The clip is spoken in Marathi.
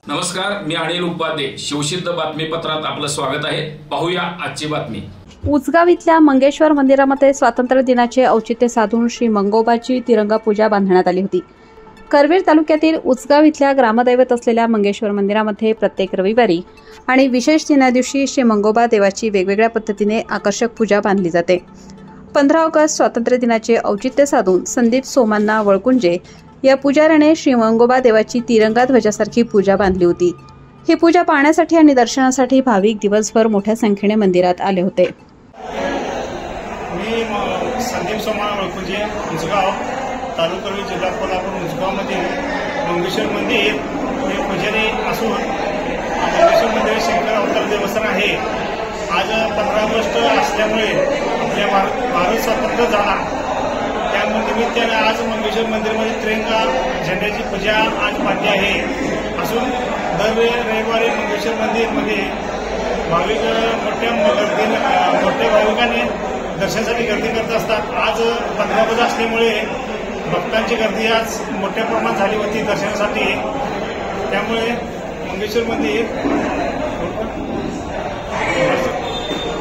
नमस्कार, मी अनिल उपाध्ये. शिवसिद्ध बातमीपत्रात आपलं स्वागत आहे. पाहूया आजची बातमी. उचगाव इथल्या मंगेश्वर मंदिरामध्ये स्वातंत्र्य दिनाचे औचित्य साधून श्री मंगोबाची तिरंगा पूजा बांधण्यात आली होती. करवीर तालुक्यातील उचगाव इथल्या ग्रामदैवत असलेल्या मंगेश्वर मंदिरामध्ये प्रत्येक रविवारी आणि विशेष दिनादिवशी श्री मंगोबा देवाची वेगवेगळ्या पद्धतीने आकर्षक पूजा बांधली जाते. 15 ऑगस्ट स्वातंत्र्य दिनाचे औचित्य साधून संदीप सोमांना वळकुंजे या पुजाऱ्याने श्री मंगोबा देवाची तिरंगा ध्वजासारखी पूजा बांधली होती. ही पूजा पाहण्यासाठी आणि दर्शनासाठी भाविक दिवसभर मोठ्या संख्येने मंदिरात आले होते. मी संदीप सोमा वळकुंजे, उचगाव, तालुका करवीर, जिल्हा कोल्हापूर. उचगावमध्ये मंगेश्वर मंदिर हे पुजारी असून मंगेश्वर मंदिर शंकर अवतार देवस्थान आहे. आज 15 ऑगस्ट असल्यामुळे आपल्या भारत स्वातंत्र्य झाला, त्या निमित्ताने आज मंगेश्वर मंदिरमध्ये तिरंगा झेंड्याची पूजा आज बांधली आहे. असून दर रविवारी मंगेश्वर मंदिरमध्ये भाविक मोठ्या भाविकांनी दर्शनासाठी गर्दी करत असतात. आज 15 ऑगस्ट असल्यामुळे भक्तांची गर्दी आज मोठ्या प्रमाणात झाली होती दर्शनासाठी. त्यामुळे मंगेश्वर मंदिर